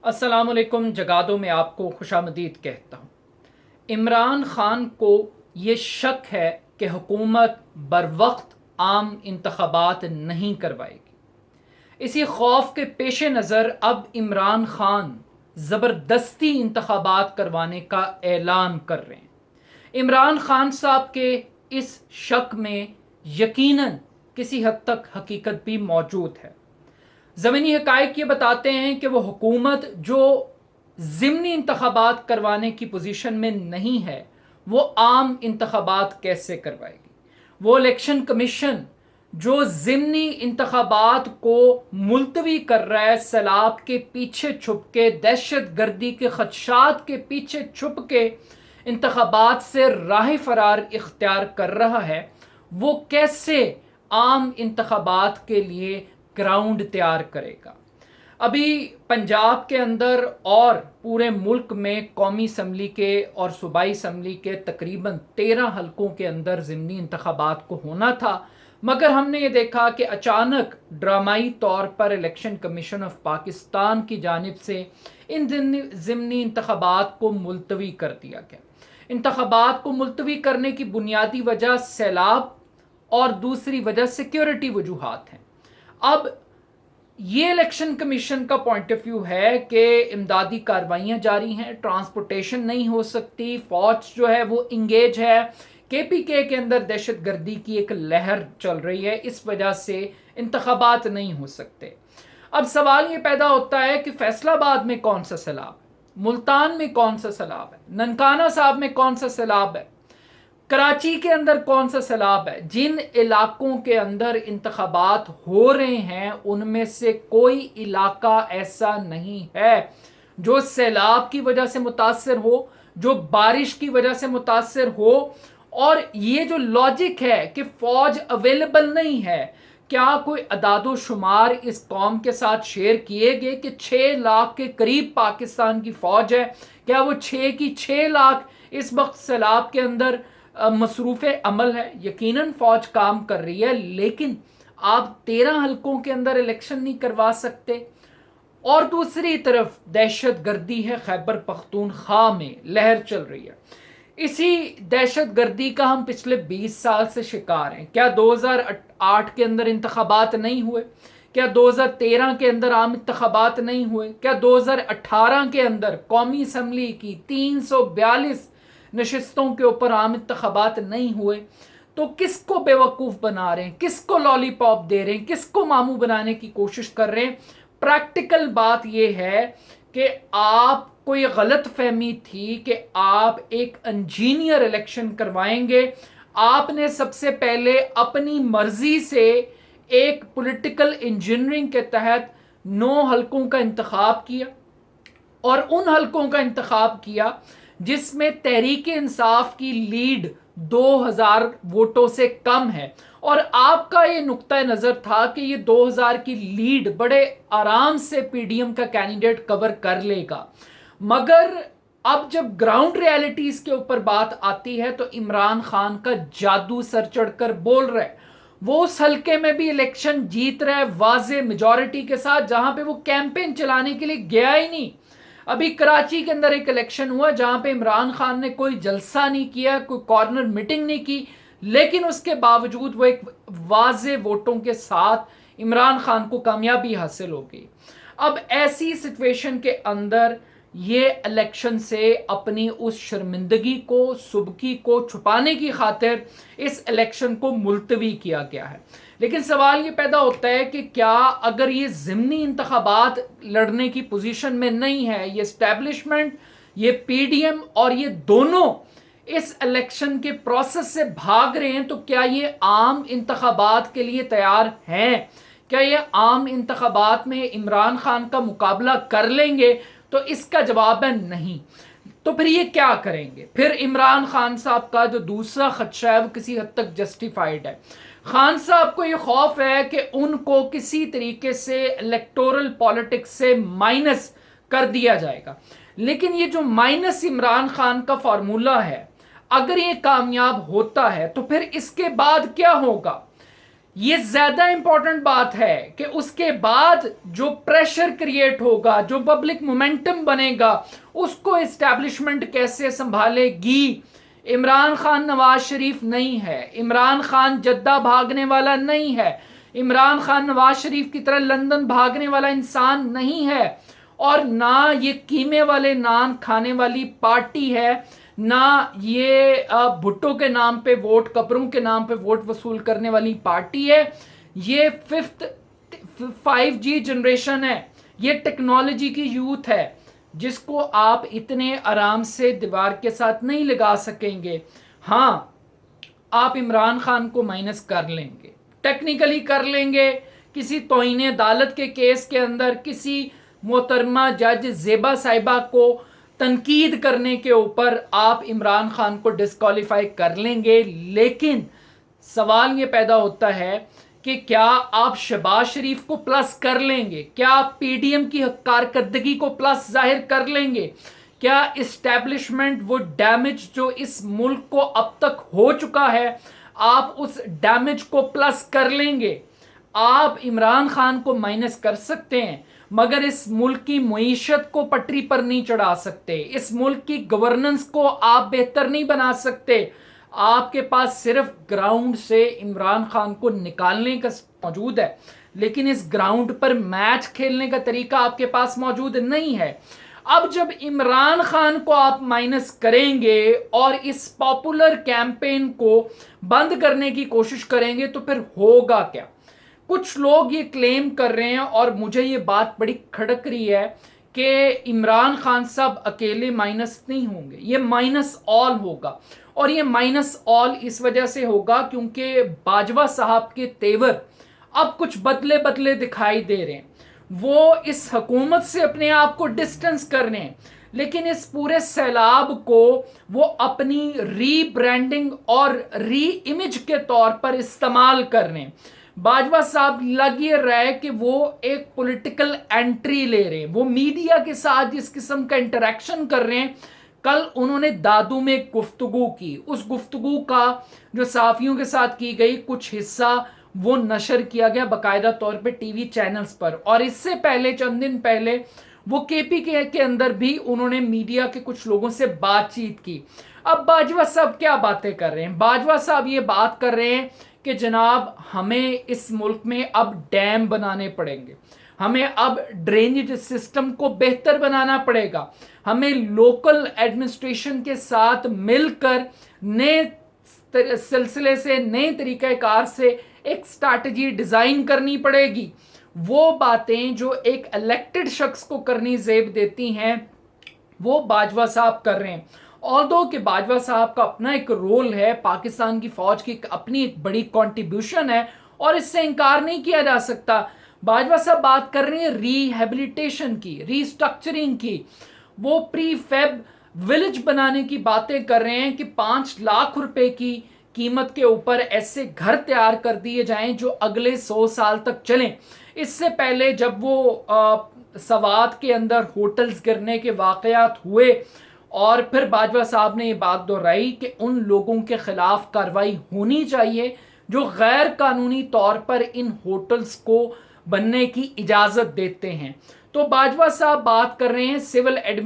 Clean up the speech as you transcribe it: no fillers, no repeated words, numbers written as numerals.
अस्सलाम वालेकुम। जगादो में आपको खुशामदीद कहता हूँ। इमरान खान को ये शक है कि हुकूमत बर वक्त आम इंतखाबात नहीं करवाएगी। इसी खौफ के पेश नज़र अब इमरान खान ज़बरदस्ती इंतखाबात करवाने का ऐलान कर रहे हैं। इमरान खान साहब के इस शक में यकीनन किसी हद तक हकीकत भी मौजूद है। ज़मीनी हक़ाइक़ ये बताते हैं कि वो हुकूमत जो ज़िमनी इंतखाबात करवाने की पोजीशन में नहीं है, वो आम इंतखाबात कैसे करवाएगी। वो इलेक्शन कमीशन जो ज़िमनी इंतखाबात को मुलतवी कर रहा है, सैलाब के पीछे छुप के, दहशत गर्दी के खदशात के पीछे छुप के इंतखाबात से राह फरार इख्तियार कर रहा है, वो कैसे आम इंतखाबात के लिए ग्राउंड तैयार करेगा। अभी पंजाब के अंदर और पूरे मुल्क में कौमी असम्बली के और सूबाई असम्बली के तकरीबन 13 हलकों के अंदर ज़िमनी इंतखाबात को होना था, मगर हमने ये देखा कि अचानक ड्रामाई तौर पर इलेक्शन कमीशन ऑफ पाकिस्तान की जानिब से इन ज़िमनी इंतखाबात को मुलतवी कर दिया गया। इंतखाबात को मुलतवी करने की बुनियादी वजह सैलाब और दूसरी वजह सिक्योरिटी वजूहात हैं। अब ये इलेक्शन कमीशन का पॉइंट ऑफ व्यू है कि इमदादी कार्रवाइयाँ जारी हैं, ट्रांसपोर्टेशन नहीं हो सकती, फौज जो है वो इंगेज है, KPK के अंदर दहशत गर्दी की एक लहर चल रही है, इस वजह से इंतखाबात नहीं हो सकते। अब सवाल ये पैदा होता है कि फैसलाबाद में कौन सा सैलाब है, मुल्तान में कौन सा सैलाब है, ननकाना साहब में कौन सा सैलाब है, कराची के अंदर कौन सा सैलाब है। जिन इलाकों के अंदर इंतखाबात हो रहे हैं उनमें से कोई इलाका ऐसा नहीं है जो सैलाब की वजह से मुतासर हो, जो बारिश की वजह से मुतासर हो। और ये जो लॉजिक है कि फौज अवेलेबल नहीं है, क्या कोई अदादो शुमार इस कौम के साथ शेयर किए गए कि 6 लाख के करीब पाकिस्तान की फौज है? क्या वो 6 की 6 लाख इस वक्त सैलाब के अंदर मसरूफ़ अमल है? यकीनन फ़ौज काम कर रही है, लेकिन आप 13 हलकों के अंदर इलेक्शन नहीं करवा सकते। और दूसरी तरफ दहशत गर्दी है, खैबर पख्तूनख्वा में लहर चल रही है। इसी दहशत गर्दी का हम पिछले 20 साल से शिकार हैं। क्या 2008 के अंदर इंतखाबात नहीं हुए? क्या 2013 के अंदर आम इंतखाबात नहीं हुए? क्या 2018 के अंदर कौमी असम्बली की 342 नशिस्तों के ऊपर आम इंतखाबात नहीं हुए? तो किसको बेवकूफ़ बना रहे हैं, किसको लॉलीपॉप दे रहे हैं, किसको मामू बनाने की कोशिश कर रहे हैं? प्रैक्टिकल बात यह है कि आपको ये गलत फहमी थी कि आप एक इंजीनियर इलेक्शन करवाएंगे। आपने सबसे पहले अपनी मर्जी से एक पॉलिटिकल इंजीनियरिंग के तहत 9 हलकों का इंतखाब किया, और उन हलकों का इंतखाब किया जिसमें तहरीक इंसाफ की लीड 2000 वोटों से कम है। और आपका ये नुक्ता नज़र था कि ये 2000 की लीड बड़े आराम से PDM का कैंडिडेट कवर कर लेगा। मगर अब जब ग्राउंड रियलिटीज़ के ऊपर बात आती है तो इमरान खान का जादू सर चढ़कर बोल रहा है। वो उस हल्के में भी इलेक्शन जीत रहा है वाज़े मेजॉरिटी के साथ, जहां पे वो कैंपेन चलाने के लिए गया ही नहीं। अभी कराची के अंदर एक इलेक्शन हुआ जहां पे इमरान खान ने कोई जलसा नहीं किया, कोई कॉर्नर मीटिंग नहीं की, लेकिन उसके बावजूद वो एक वाज़े वोटों के साथ इमरान खान को कामयाबी हासिल हो गई। अब ऐसी सिचुएशन के अंदर ये इलेक्शन से अपनी उस शर्मिंदगी को, सुबकी को छुपाने की खातिर इस इलेक्शन को मुलतवी किया गया है। लेकिन सवाल ये पैदा होता है कि क्या अगर ये ज़िमनी इंतखाबात लड़ने की पोजीशन में नहीं है, ये एस्टेब्लिशमेंट, ये PDM और ये दोनों इस इलेक्शन के प्रोसेस से भाग रहे हैं, तो क्या ये आम इंतखाबात के लिए तैयार हैं? क्या ये आम इंतखाबात में इमरान खान का मुकाबला कर लेंगे? तो इसका जवाब है नहीं। तो फिर ये क्या करेंगे? फिर इमरान खान साहब का जो दूसरा खदशा है वो किसी हद तक जस्टिफाइड है। खान साहब को ये खौफ है कि उनको किसी तरीके से इलेक्टोरल पॉलिटिक्स से माइनस कर दिया जाएगा। लेकिन ये जो माइनस इमरान खान का फार्मूला है, अगर ये कामयाब होता है तो फिर इसके बाद क्या होगा? یہ زیادہ امپورٹنٹ بات ہے کہ اس کے بعد جو پریشر کریٹ ہوگا، جو پبلک مومنٹم بنے گا، اس کو اسٹیبلشمنٹ کیسے سنبھالے گی۔ عمران خان نواز شریف نہیں ہے، عمران خان جدہ بھاگنے والا نہیں ہے، عمران خان نواز شریف کی طرح لندن بھاگنے والا انسان نہیں ہے، اور نہ یہ قیمے والے نان کھانے والی پارٹی ہے، نہ یہ بھٹو کے نام پہ ووٹ، قبروں کے نام پہ ووٹ وصول کرنے والی پارٹی ہے۔ یہ 5G جنریشن ہے، یہ ٹیکنالوجی کی یوتھ ہے، جس کو آپ اتنے آرام سے دیوار کے ساتھ نہیں لگا سکیں گے۔ ہاں، آپ عمران خان کو مائنس کر لیں گے، ٹیکنیکلی کر لیں گے، کسی توہین عدالت کے کیس کے اندر کسی محترمہ جج زیبا صاحبہ کو تنقید کرنے کے اوپر آپ عمران خان کو ڈسکوالیفائی کر لیں گے، لیکن سوال یہ پیدا ہوتا ہے کہ کیا آپ شہباز شریف کو پلس کر لیں گے؟ کیا آپ پی ڈی ایم کی کارکردگی کو پلس ظاہر کر لیں گے؟ کیا اسٹیبلشمنٹ وہ ڈیمیج جو اس ملک کو اب تک ہو چکا ہے، آپ اس ڈیمیج کو پلس کر لیں گے؟ آپ عمران خان کو مائنس کر سکتے ہیں، مگر اس ملک کی معیشت کو پٹری پر نہیں چڑھا سکتے، اس ملک کی گورننس کو آپ بہتر نہیں بنا سکتے۔ آپ کے پاس صرف گراؤنڈ سے عمران خان کو نکالنے کا موجود ہے، لیکن اس گراؤنڈ پر میچ کھیلنے کا طریقہ آپ کے پاس موجود نہیں ہے۔ اب جب عمران خان کو آپ مائنس کریں گے اور اس پاپولر کیمپین کو بند کرنے کی کوشش کریں گے تو پھر ہوگا کیا؟ کچھ لوگ یہ کلیم کر رہے ہیں، اور مجھے یہ بات بڑی کھڑک رہی ہے، کہ عمران خان صاحب اکیلے مائنس نہیں ہوں گے، یہ مائنس آل ہوگا، اور یہ مائنس آل اس وجہ سے ہوگا کیونکہ باجوہ صاحب کے تیور اب کچھ بدلے بدلے دکھائی دے رہے ہیں۔ وہ اس حکومت سے اپنے آپ کو ڈسٹنس کر رہے ہیں، لیکن اس پورے سیلاب کو وہ اپنی ری برانڈنگ اور ری امیج کے طور پر استعمال کر رہے ہیں۔ باجوہ صاحب لگ یہ رہا ہے کہ وہ ایک پولیٹیکل انٹری لے رہے ہیں، وہ میڈیا کے ساتھ جس قسم کا انٹریکشن کر رہے ہیں۔ کل انہوں نے دادو میں ایک گفتگو کی، اس گفتگو کا جو صحافیوں کے ساتھ کی گئی کچھ حصہ وہ نشر کیا گیا باقاعدہ طور پہ ٹی وی چینلز پر، اور اس سے پہلے چند دن پہلے وہ کے پی کے اندر بھی انہوں نے میڈیا کے کچھ لوگوں سے بات چیت کی۔ اب باجوہ صاحب کیا باتیں کر رہے ہیں؟ باجوہ صاحب یہ بات کر رہے ہیں کہ جناب ہمیں اس ملک میں اب ڈیم بنانے پڑیں گے، ہمیں اب ڈرینیج سسٹم کو بہتر بنانا پڑے گا، ہمیں لوکل ایڈمنسٹریشن کے ساتھ مل کر نئے سلسلے سے، نئے طریقہ کار سے ایک سٹریٹجی ڈیزائن کرنی پڑے گی۔ وہ باتیں جو ایک الیکٹڈ شخص کو کرنی زیب دیتی ہیں، وہ باجوہ صاحب کر رہے ہیں۔ although کہ باجوہ صاحب کا اپنا ایک رول ہے، پاکستان کی فوج کی اپنی ایک بڑی کنٹریبیوشن ہے، اور اس سے انکار نہیں کیا جا سکتا۔ باجوہ صاحب بات کر رہے ہیں ری ہیبلیٹیشن کی، ری سٹرکچرنگ کی، وہ پری فیب ولیج بنانے کی باتیں کر رہے ہیں کہ 5 لاکھ روپے کی قیمت کے اوپر ایسے گھر تیار کر دیے جائیں جو اگلے 100 سال تک چلیں۔ اس سے پہلے جب وہ سوات کے اندر ہوٹلز گرنے کے واقعات ہوئے، اور پھر باجوہ صاحب نے یہ بات دہرائی کہ ان لوگوں کے خلاف کارروائی ہونی چاہیے جو غیر قانونی طور پر ان ہوٹلز کو بننے کی اجازت دیتے ہیں۔ تو باجوہ صاحب بات کر رہے ہیں سول ایڈمنسٹریشن